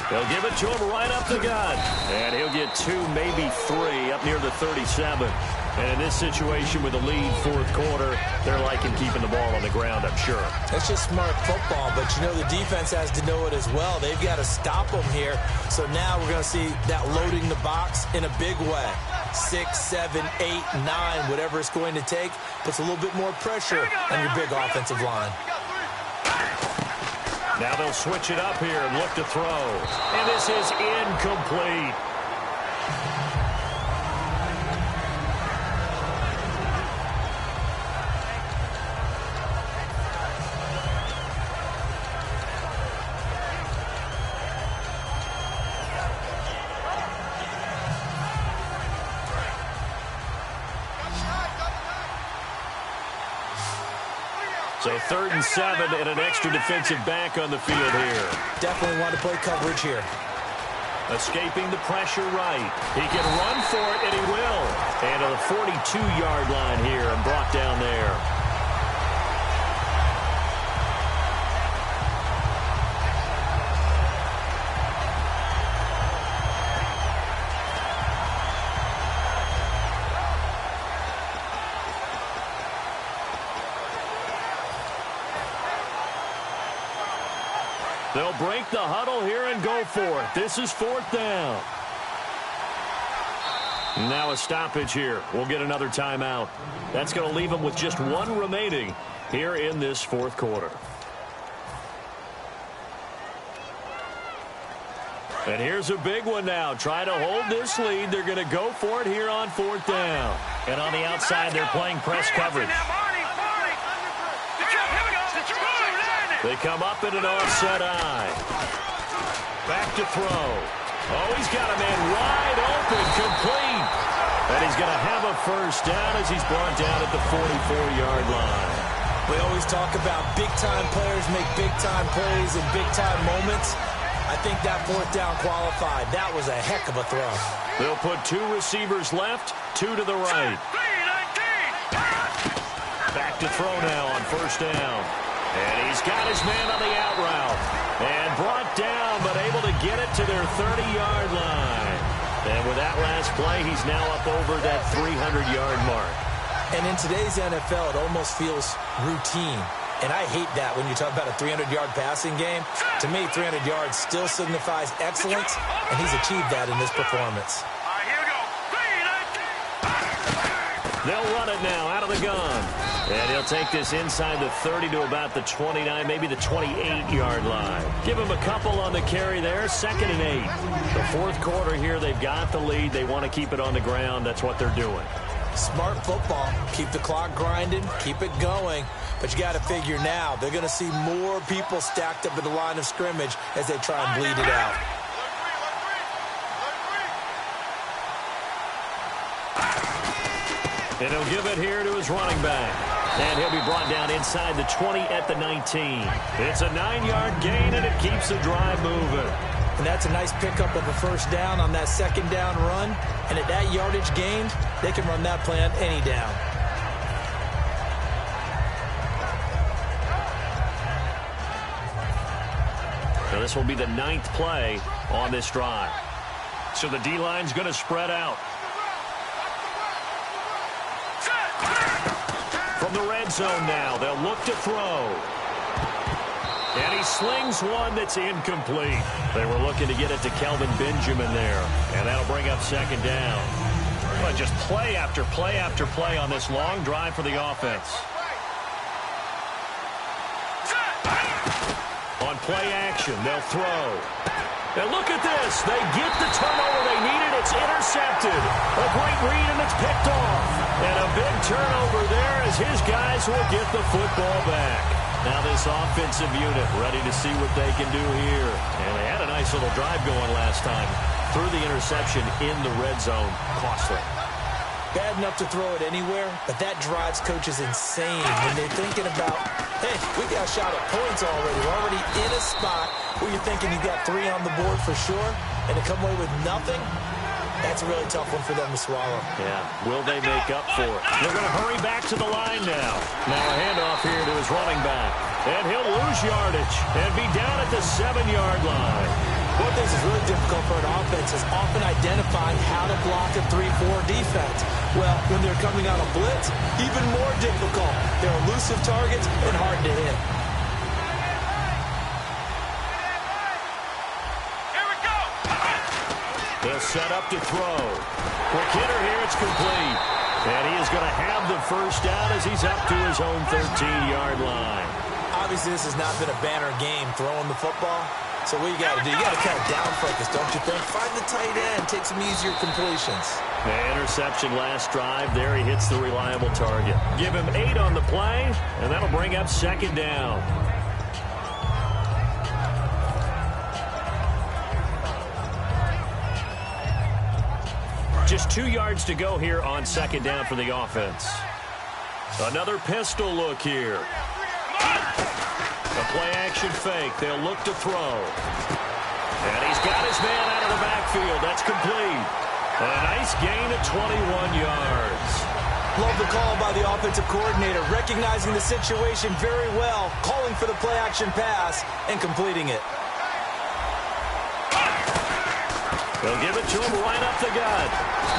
They'll give it to him right up the gut. And he'll get 2, maybe 3, up near the 37. And in this situation with a lead fourth quarter, they're liking keeping the ball on the ground, I'm sure. That's just smart football, but you know the defense has to know it as well. They've got to stop them here. So now we're going to see that loading the box in a big way. 6, 7, 8, 9, whatever it's going to take, puts a little bit more pressure on your big offensive line. Now they'll switch it up here and look to throw. And this is incomplete. So 3rd and 7 and an extra defensive back on the field here. Definitely want to play coverage here. Escaping the pressure right. He can run for it, and he will. And to the 42-yard line here and brought down there. They'll break the huddle here and go for it. This is 4th down. Now a stoppage here. We'll get another timeout. That's going to leave them with just 1 remaining here in this 4th quarter. And here's a big one now. Trying to hold this lead. They're going to go for it here on 4th down. And on the outside, they're playing press coverage. They come up in an offset eye. Back to throw. Oh, he's got a man wide open, complete. And he's going to have a first down as he's brought down at the 44-yard line. We always talk about big-time players make big-time plays in big-time moments. I think that 4th down qualified. That was a heck of a throw. They'll put 2 receivers left, 2 to the right. Back to throw now on first down. And he's got his man on the out route. And brought down, but able to get it to their 30-yard line. And with that last play, he's now up over that 300-yard mark. And in today's NFL, it almost feels routine. And I hate that when you talk about a 300-yard passing game. To me, 300 yards still signifies excellence, and he's achieved that in this performance. All right, here we go. They'll run it now out of the gun. And he'll take this inside the 30 to about the 29, maybe the 28-yard line. Give him a couple on the carry there, 2nd and 8. The 4th quarter here, they've got the lead. They want to keep it on the ground. That's what they're doing. Smart football. Keep the clock grinding, keep it going. But you got to figure now, they're going to see more people stacked up at the line of scrimmage as they try and bleed it out. And he'll give it here to his running back. And he'll be brought down inside the 20 at the 19. It's a 9-yard gain, and it keeps the drive moving. And that's a nice pickup of a first down on that second down run. And at that yardage gained, they can run that play on any down. So this will be the 9th play on this drive. So the D-line's going to spread out. From the red zone now, they'll look to throw. And he slings one that's incomplete. They were looking to get it to Kelvin Benjamin there. And that'll bring up second down. But just play after play after play on this long drive for the offense. On play action, they'll throw. And look at this. They get the turnover they needed. It's intercepted. A great read, and it's picked off. And a big turnover there as his guys will get the football back. Now this offensive unit ready to see what they can do here. And they had a nice little drive going last time. Threw the interception in the red zone. Costly. Bad enough to throw it anywhere, but that drives coaches insane when they're thinking about, hey, we got a shot at points already. We're already in a spot where you're thinking you got 3 on the board for sure, and to come away with nothing, that's a really tough one for them to swallow. Yeah, will they make up for it? They're going to hurry back to the line now. Now a handoff here to his running back. And he'll lose yardage and be down at the 7-yard line. One thing that's really difficult for an offense is often identifying how to block a 3-4 defense. Well, when they're coming on a blitz, even more difficult. They're elusive targets and hard to hit. Here we go. They'll set up to throw. Quick hitter here, it's complete. And he is going to have the first down as he's up to his own 13-yard line. Obviously, this has not been a banner game throwing the football. So what you got to do, you got to kind of down focus, don't you think? Find the tight end, take some easier completions. The interception last drive. There he hits the reliable target. Give him 8 on the play, and that'll bring up second down. Just 2 yards to go here on second down for the offense. Another pistol look here. A play-action fake. They'll look to throw. And he's got his man out of the backfield. That's complete. A nice gain of 21 yards. Love the call by the offensive coordinator, recognizing the situation very well, calling for the play-action pass, and completing it. They'll give it to him right up the gut.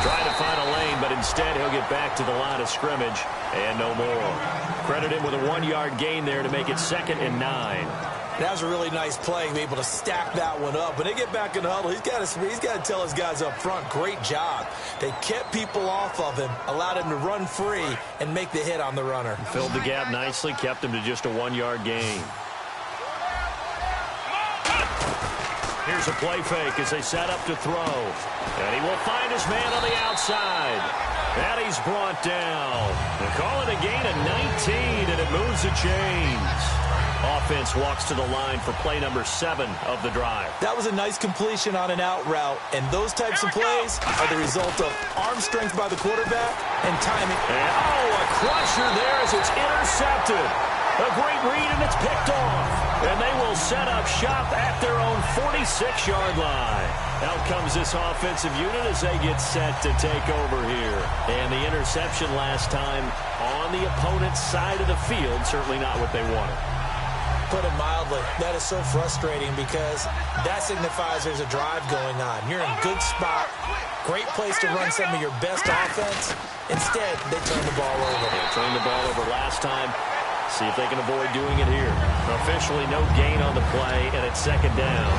Trying to find a lane, but instead he'll get back to the line of scrimmage and no more. Credit him with a 1-yard gain there to make it 2nd and 9. That was a really nice play, be able to stack that one up. When they get back in the huddle, he's got to tell his guys up front, great job. They kept people off of him, allowed him to run free, and make the hit on the runner. Filled the gap nicely, kept him to just a 1-yard gain. Here's a play fake as they set up to throw. And he will find his man on the outside. And he's brought down. They call it a gain of 19, and it moves the chains. Offense walks to the line for play number 7 of the drive. That was a nice completion on an out route, and those types of plays are the result of arm strength by the quarterback and timing. And, a crusher there as it's intercepted. A great read, and it's picked off. And they will set up shop at their own 46-yard line. Out comes this offensive unit as they get set to take over here. And the interception last time on the opponent's side of the field, certainly not what they wanted. Put it mildly, that is so frustrating because that signifies there's a drive going on. You're in a good spot, great place to run some of your best offense. Instead, they turn the ball over. They turned the ball over last time. See if they can avoid doing it here. Officially no gain on the play, and it's 2nd down.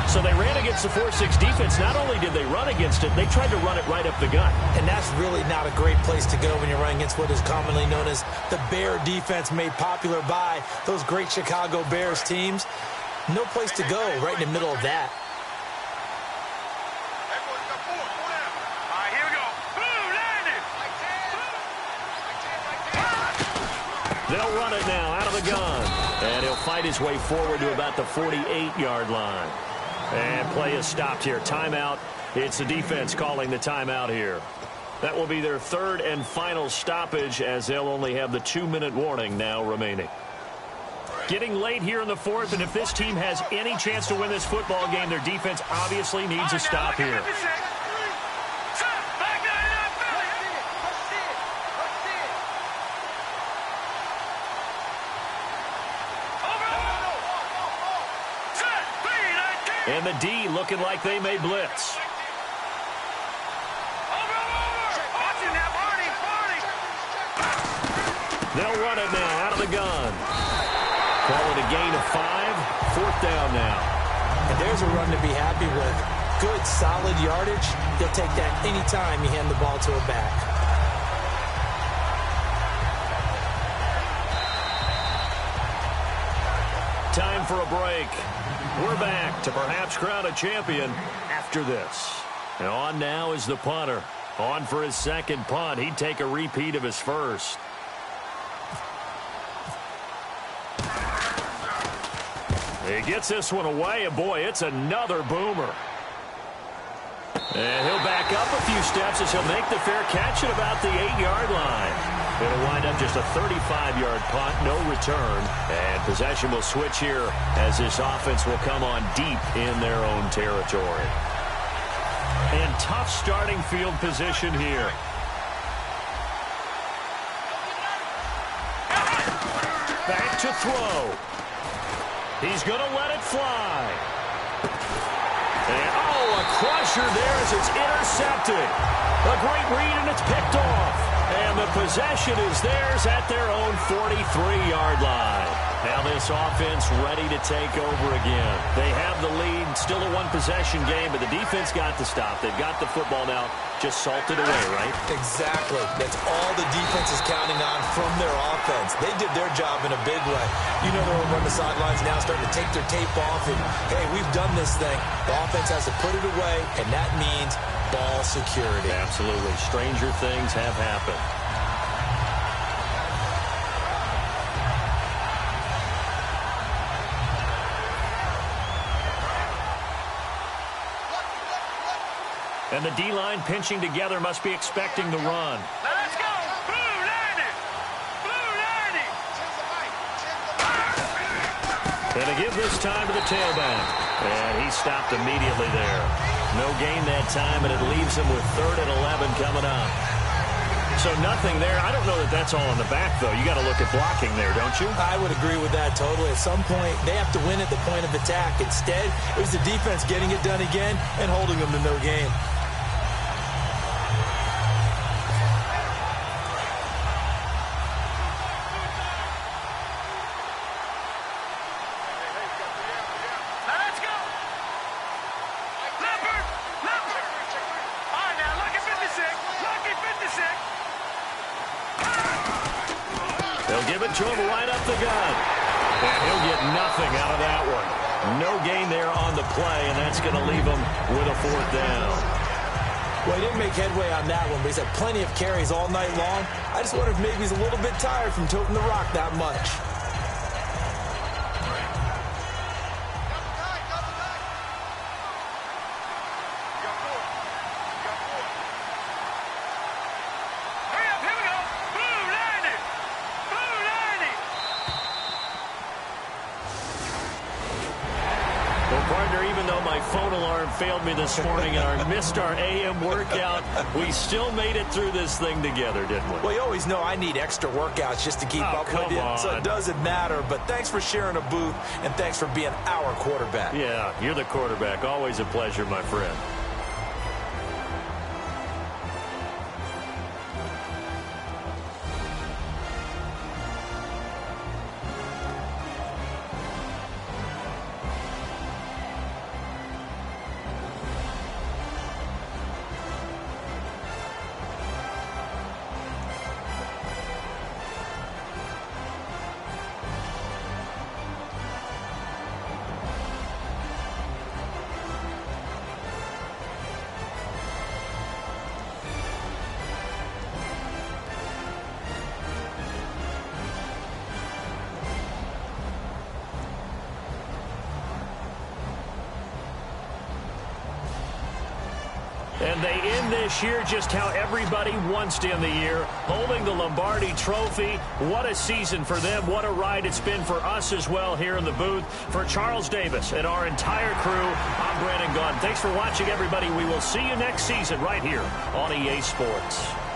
So they ran against the 4-6 defense. Not only did they run against it, they tried to run it right up the gut. And that's really not a great place to go when you're running against what is commonly known as the Bear defense, made popular by those great Chicago Bears teams. No place to go right in the middle of that. They'll run it now out of the gun. And he'll fight his way forward to about the 48-yard line. And play is stopped here. Timeout. It's the defense calling the timeout here. That will be their third and final stoppage, as they'll only have the 2-minute warning now remaining. Getting late here in the fourth, and if this team has any chance to win this football game, their defense obviously needs a stop here. And the D looking like they may blitz. They'll run it now out of the gun. Call it a gain of 5. 4th down now. And there's a run to be happy with. Good, solid yardage. He'll take that anytime you hand the ball to a back. Time for a break. We're back to perhaps crown a champion after this. And on now is the punter. On for his second punt. He'd take a repeat of his first. He gets this one away, and boy, it's another boomer. And he'll back up a few steps as he'll make the fair catch at about the 8-yard line. It'll wind up just a 35-yard punt, no return. And possession will switch here as this offense will come on deep in their own territory. And tough starting field position here. Back to throw. He's going to let it fly. And, a crusher there as it's intercepted. A great read, and it's picked off. And the possession is theirs at their own 43-yard line. Now this offense ready to take over again. They have the lead, still a one-possession game, but the defense got to stop. They've got the football now, just salted away, right? Exactly. That's all the defense is counting on from their offense. They did their job in a big way. You know they're over on the sidelines now starting to take their tape off, and, hey, we've done this thing. The offense has to put it away, and that means ball security. Absolutely. Stranger things have happened. And the D-line pinching together must be expecting the run. Now let's go. Blue 90. Blue 90. And to give this time to the tailback. And he stopped immediately there. No gain that time, and it leaves him with 3rd and 11 coming up. So nothing there. I don't know that that's all in the back, though. You got to look at blocking there, don't you? I would agree with that totally. At some point, they have to win at the point of attack. Instead, it was the defense getting it done again and holding them to no gain. To him right up the gut. And he'll get nothing out of that one. No gain there on the play, and that's going to leave him with a 4th down. Well, he didn't make headway on that one, but he's had plenty of carries all night long. I just wonder if maybe he's a little bit tired from toting the rock that much. Failed me this morning and I missed our AM workout. We still made it through this thing together, didn't we? Well, you always know I need extra workouts just to keep up with you, so it doesn't matter. But thanks for sharing a booth, and thanks for being our quarterback. Yeah, you're the quarterback. Always a pleasure, my friend. And they end this year just how everybody wants to end the year, holding the Lombardi Trophy. What a season for them. What a ride it's been for us as well here in the booth. For Charles Davis and our entire crew, I'm Brandon Gaudin. Thanks for watching, everybody. We will see you next season right here on EA Sports.